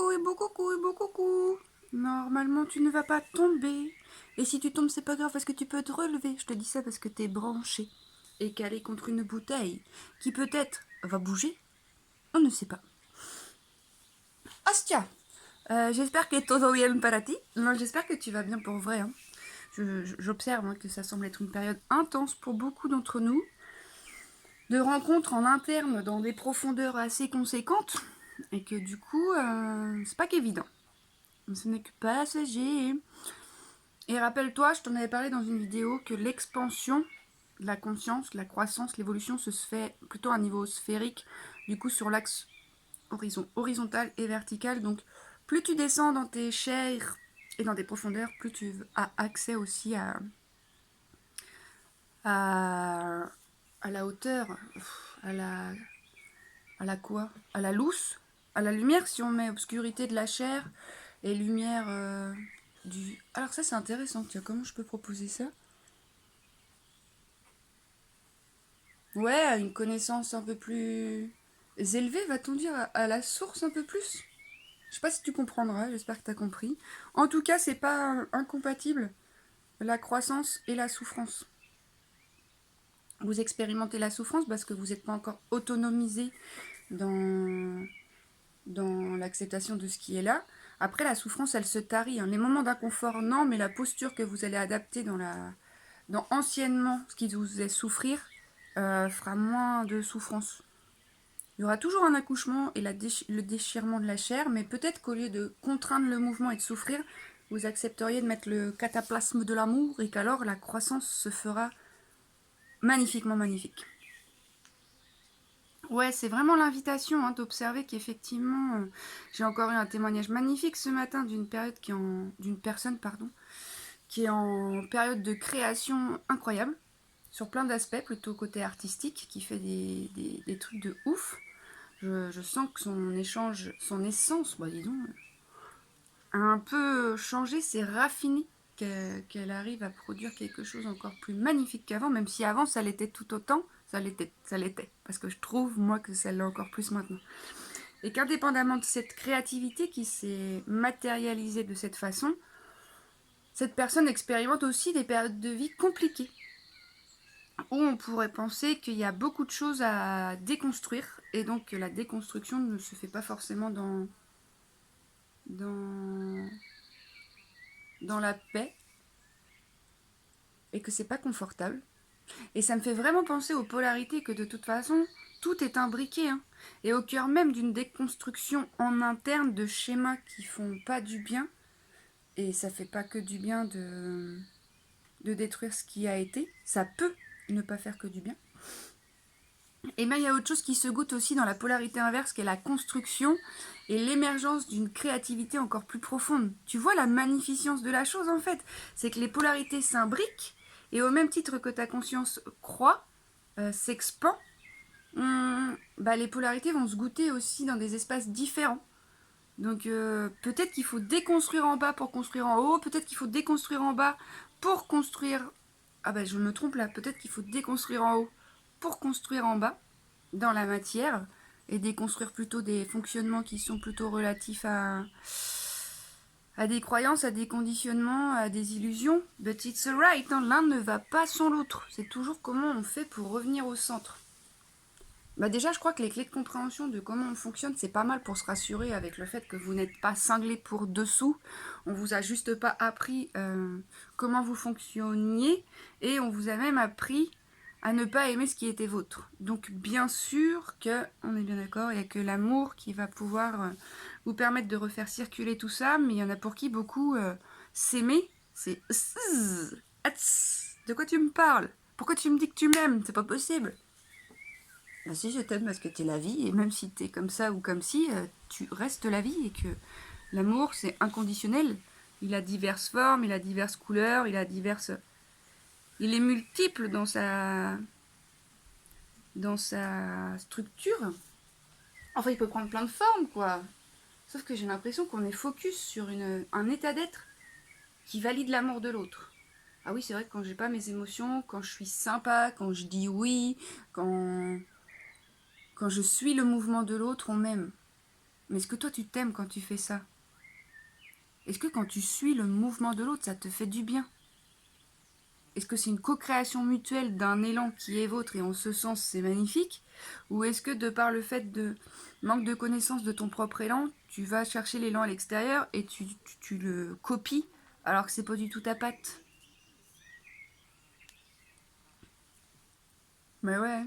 coucou, et beau coucou, et beau coucou. Normalement, tu ne vas pas tomber. Et si tu tombes, c'est pas grave parce que tu peux te relever. Je te dis ça parce que t'es branché et calé contre une bouteille qui peut-être va bouger. On ne sait pas. Hostia, j'espère que todo bien para ti. Non, j'espère que tu vas bien pour vrai. Hein. J'observe que ça semble être une période intense pour beaucoup d'entre nous. De rencontres en interne dans des profondeurs assez conséquentes. Et que du coup, c'est pas qu'évident. Ce n'est que passager. Et rappelle-toi, je t'en avais parlé dans une vidéo que l'expansion de la conscience, la croissance, l'évolution se fait plutôt à un niveau sphérique, du coup sur l'axe horizontal et vertical. Donc plus tu descends dans tes chairs et dans tes profondeurs, plus tu as accès aussi à, à la hauteur, à la quoi? À la lousse, à la lumière si on met obscurité de la chair et lumière du... Alors ça c'est intéressant, tiens, comment je peux proposer ça? Ouais, à une connaissance un peu plus élevée, va-t-on dire, à la source un peu plus. Je sais pas si tu comprendras, j'espère que tu as compris. En tout cas, c'est pas incompatible, la croissance et la souffrance. Vous expérimentez la souffrance parce que vous n'êtes pas encore autonomisé dans, dans l'acceptation de ce qui est là. Après, la souffrance, elle se tarit. Hein. Les moments d'inconfort, non, mais la posture que vous allez adapter dans anciennement ce qui vous faisait souffrir fera moins de souffrance. Il y aura toujours un accouchement et le déchirement de la chair, mais peut-être qu'au lieu de contraindre le mouvement et de souffrir, vous accepteriez de mettre le cataplasme de l'amour et qu'alors la croissance se fera magnifiquement magnifique. Ouais, c'est vraiment l'invitation d'observer qu'effectivement, j'ai encore eu un témoignage magnifique ce matin d'une personne qui est en période de création incroyable, sur plein d'aspects, plutôt côté artistique, qui fait des trucs de ouf. Je sens que son essence, bah dis donc, a un peu changé, c'est raffiné, qu'elle arrive à produire quelque chose encore plus magnifique qu'avant, même si avant ça l'était tout autant, ça l'était, parce que je trouve moi que ça l'est encore plus maintenant. Et qu'indépendamment de cette créativité qui s'est matérialisée de cette façon, cette personne expérimente aussi des périodes de vie compliquées, où on pourrait penser qu'il y a beaucoup de choses à déconstruire, et donc que la déconstruction ne se fait pas forcément dans, dans la paix, et que c'est pas confortable. Et ça me fait vraiment penser aux polarités, que de toute façon, tout est imbriqué. Hein. Et au cœur même d'une déconstruction en interne de schémas qui font pas du bien, et ça fait pas que du bien de détruire ce qui a été, ça peut ne pas faire que du bien. Et bien il y a autre chose qui se goûte aussi dans la polarité inverse, qui est la construction et l'émergence d'une créativité encore plus profonde. Tu vois la magnificence de la chose en fait, c'est que les polarités s'imbriquent, et au même titre que ta conscience croît, s'expand, les polarités vont se goûter aussi dans des espaces différents. Donc peut-être qu'il faut déconstruire en bas pour construire en haut, peut-être qu'il faut déconstruire en bas pour construire... Ah bah je me trompe là, peut-être qu'il faut déconstruire en haut pour construire en bas, dans la matière, et déconstruire plutôt des fonctionnements qui sont plutôt relatifs à des croyances, à des conditionnements, à des illusions. But it's alright, hein, l'un ne va pas sans l'autre. C'est toujours comment on fait pour revenir au centre. Bah déjà, je crois que les clés de compréhension de comment on fonctionne, c'est pas mal pour se rassurer avec le fait que vous n'êtes pas cinglé pour dessous. On vous a juste pas appris comment vous fonctionniez, et on vous a même appris à ne pas aimer ce qui était vôtre. Donc bien sûr que, on est bien d'accord, il n'y a que l'amour qui va pouvoir vous permettre de refaire circuler tout ça, mais il y en a pour qui beaucoup s'aimer, c'est... De quoi tu me parles? Pourquoi tu me dis que tu m'aimes? C'est pas possible. Bah si, je t'aime parce que t'es la vie, et même si t'es comme ça ou comme si, tu restes la vie, et que l'amour c'est inconditionnel. Il a diverses formes, il a diverses couleurs, il est multiple dans sa structure. Enfin, il peut prendre plein de formes, quoi. Sauf que j'ai l'impression qu'on est focus sur un état d'être qui valide l'amour de l'autre. Ah oui, c'est vrai que quand j'ai pas mes émotions, quand je suis sympa, quand je dis oui, quand je suis le mouvement de l'autre, on m'aime. Mais est-ce que toi tu t'aimes quand tu fais ça? Est-ce que quand tu suis le mouvement de l'autre, ça te fait du bien? Est-ce que c'est une co-création mutuelle d'un élan qui est vôtre et en ce sens c'est magnifique? Ou est-ce que de par le fait de manque de connaissance de ton propre élan, tu vas chercher l'élan à l'extérieur et tu le copies alors que c'est pas du tout ta patte? Mais ouais.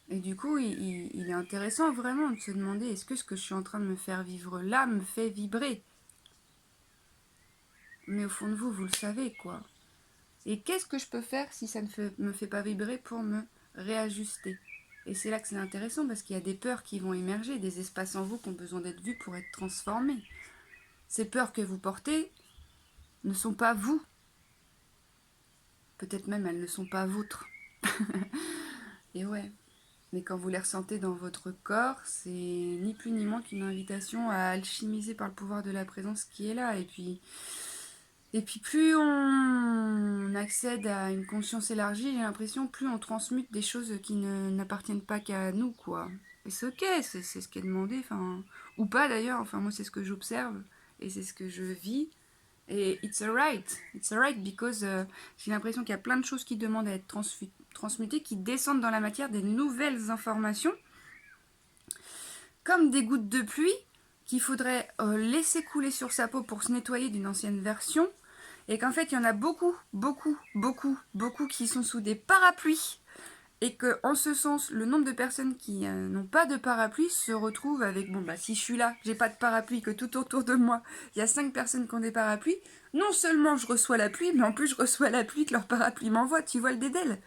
Et du coup, il est intéressant vraiment de se demander est-ce que ce que je suis en train de me faire vivre là me fait vibrer? Mais au fond de vous, vous le savez quoi. Et qu'est-ce que je peux faire si ça ne me fait pas vibrer pour me réajuster? Et c'est là que c'est intéressant parce qu'il y a des peurs qui vont émerger, des espaces en vous qui ont besoin d'être vus pour être transformés. Ces peurs que vous portez ne sont pas vous. Peut-être même elles ne sont pas vôtres. Et ouais. Mais quand vous les ressentez dans votre corps, c'est ni plus ni moins qu'une invitation à alchimiser par le pouvoir de la présence qui est là. Et puis plus on accède à une conscience élargie, j'ai l'impression, plus on transmute des choses qui n'appartiennent pas qu'à nous, quoi. Et c'est ok, c'est ce qui est demandé, enfin, ou pas d'ailleurs, enfin moi c'est ce que j'observe, et c'est ce que je vis, et it's alright, because j'ai l'impression qu'il y a plein de choses qui demandent à être transmutées, qui descendent dans la matière des nouvelles informations, comme des gouttes de pluie, qu'il faudrait laisser couler sur sa peau pour se nettoyer d'une ancienne version, et qu'en fait il y en a beaucoup, beaucoup, beaucoup, beaucoup qui sont sous des parapluies, et que en ce sens, le nombre de personnes qui n'ont pas de parapluie se retrouvent avec, bon bah si je suis là, j'ai pas de parapluie, que tout autour de moi, il y a 5 personnes qui ont des parapluies, non seulement je reçois la pluie, mais en plus je reçois la pluie que leur parapluie m'envoie, tu vois le dédale.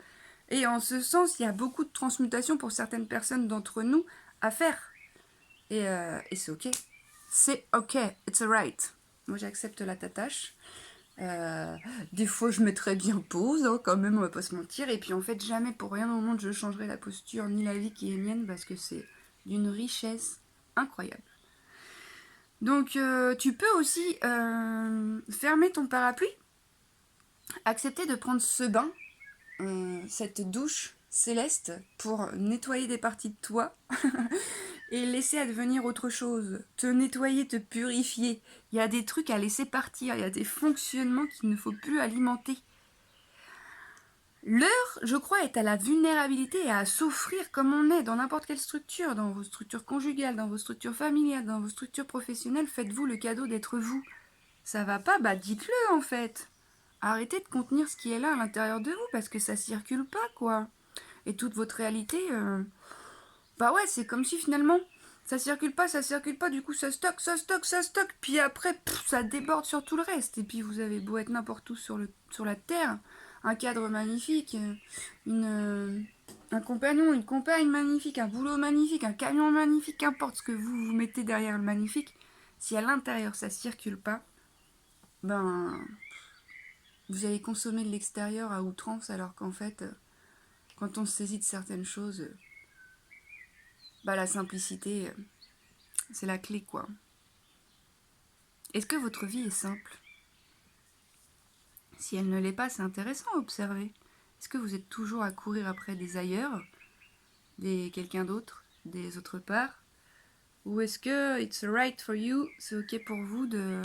Et en ce sens, il y a beaucoup de transmutation pour certaines personnes d'entre nous à faire. Et c'est ok. C'est ok, it's alright. Moi j'accepte la tâche. Des fois, je mettrais bien pause, hein, quand même, on va pas se mentir. Et puis, en fait, jamais pour rien au monde je changerai la posture ni la vie qui est mienne parce que c'est d'une richesse incroyable. Donc, tu peux aussi fermer ton parapluie, accepter de prendre ce bain, cette douche céleste pour nettoyer des parties de toi et laisser advenir autre chose, te nettoyer, te purifier. Il y a des trucs à laisser partir, il y a des fonctionnements qu'il ne faut plus alimenter. L'heure, je crois, est à la vulnérabilité et à s'offrir comme on est dans n'importe quelle structure, dans vos structures conjugales, dans vos structures familiales, dans vos structures professionnelles. Faites-vous le cadeau d'être vous. Ça va pas, bah dites-le en fait. Arrêtez de contenir ce qui est là à l'intérieur de vous parce que ça circule pas quoi. Et toute votre réalité, bah ouais, c'est comme si finalement ça circule pas, du coup ça stocke, ça stocke, ça stocke, puis après ça déborde sur tout le reste. Et puis vous avez beau être n'importe où sur la terre, un cadre magnifique, un compagnon, une compagne magnifique, un boulot magnifique, un camion magnifique, qu'importe ce que vous mettez derrière le magnifique, si à l'intérieur ça circule pas, ben vous allez consommer de l'extérieur à outrance alors qu'en fait, quand on se saisit de certaines choses, bah la simplicité, c'est la clé quoi. Est-ce que votre vie est simple? Si elle ne l'est pas, c'est intéressant à observer. Est-ce que vous êtes toujours à courir après des ailleurs, des quelqu'un d'autre, des autres parts? Ou est-ce que it's right for you, c'est ok pour vous de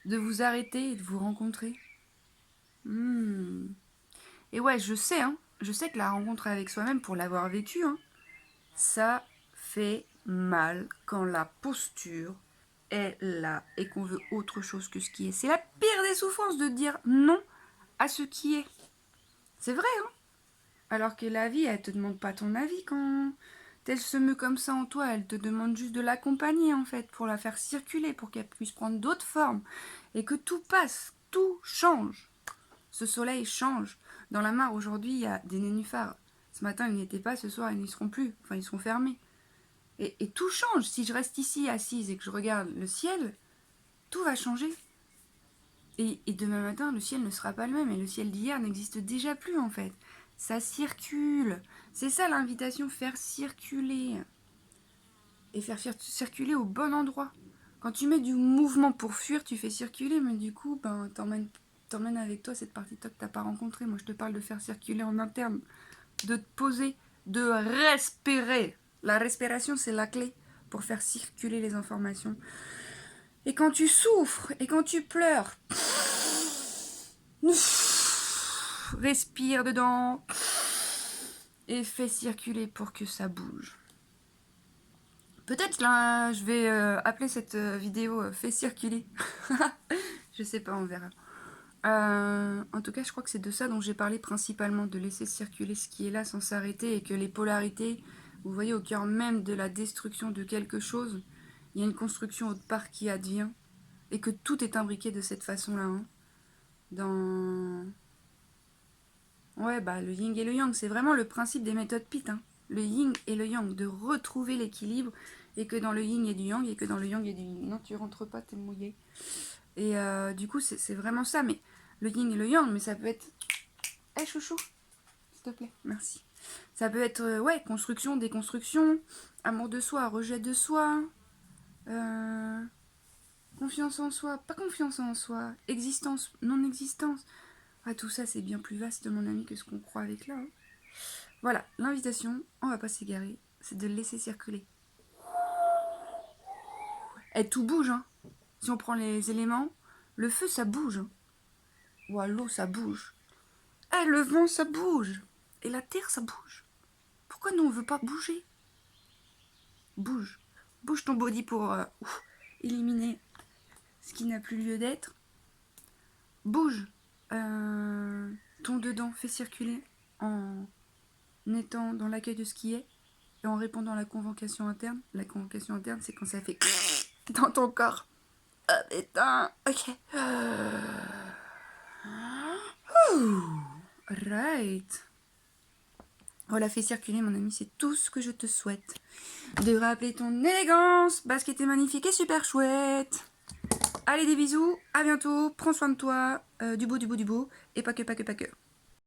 vous arrêter et de vous rencontrer? Et ouais, je sais que la rencontre avec soi-même, pour l'avoir vécu, ça fait mal quand la posture est là et qu'on veut autre chose que ce qui est. C'est la pire des souffrances de dire non à ce qui est. C'est vrai, hein? Alors que la vie, elle te demande pas ton avis quand elle se meut comme ça en toi. Elle te demande juste de l'accompagner, en fait, pour la faire circuler, pour qu'elle puisse prendre d'autres formes. Et que tout passe, tout change. Ce soleil change. Dans la mare, aujourd'hui, il y a des nénuphars. Ce matin, ils n'y étaient pas, ce soir, ils n'y seront plus. Enfin, ils seront fermés. Et tout change. Si je reste ici, assise, et que je regarde le ciel, tout va changer. Et demain matin, le ciel ne sera pas le même. Et le ciel d'hier n'existe déjà plus, en fait. Ça circule. C'est ça l'invitation, faire circuler. Et faire circuler au bon endroit. Quand tu mets du mouvement pour fuir, tu fais circuler, mais du coup, ben, t'emmènes avec toi cette partie de toi que t'as pas rencontrée. Moi, je te parle de faire circuler en interne, de te poser, de respirer. La respiration, c'est la clé pour faire circuler les informations. Et quand tu souffres, et quand tu pleures, respire dedans et fais circuler pour que ça bouge. Peut-être là, je vais appeler cette vidéo Fais circuler. Je sais pas, on verra. En tout cas, je crois que c'est de ça dont j'ai parlé principalement, de laisser circuler ce qui est là sans s'arrêter et que les polarités, vous voyez, au cœur même de la destruction de quelque chose, il y a une construction autre part qui advient et que tout est imbriqué de cette façon-là. Hein. Dans... Ouais, bah le yin et le yang, c'est vraiment le principe des méthodes Pitt. Hein. Le yin et le yang, de retrouver l'équilibre et que dans le yin il y a du yang et que dans le yang il y a du yin. Non, tu rentres pas, t'es mouillé. Et du coup, c'est vraiment ça. Mais le yin et le yang, mais ça peut être... Hé, chouchou, s'il te plaît, merci. Ça peut être, ouais, construction, déconstruction, amour de soi, rejet de soi, confiance en soi, pas confiance en soi, existence, non-existence. Ah, tout ça, c'est bien plus vaste, mon ami, que ce qu'on croit avec là. Hein. Voilà, l'invitation, on va pas s'égarer, c'est de le laisser circuler. Et tout bouge, hein. Si on prend les éléments, le feu, ça bouge. Ou l'eau, ça bouge. Eh, le vent, ça bouge. Et la terre, ça bouge. Pourquoi nous, on veut pas bouger? Bouge. Bouge ton body pour éliminer ce qui n'a plus lieu d'être. Bouge. Ton dedans, fais circuler en étant dans l'accueil de ce qui est et en répondant à la convocation interne. La convocation interne, c'est quand ça fait dans ton corps. Ah putain, ok. Right. Voilà, fais circuler mon ami, c'est tout ce que je te souhaite. De rappeler ton élégance, parce que t'es magnifique et super chouette. Allez, des bisous, à bientôt, prends soin de toi, du beau, et pas que.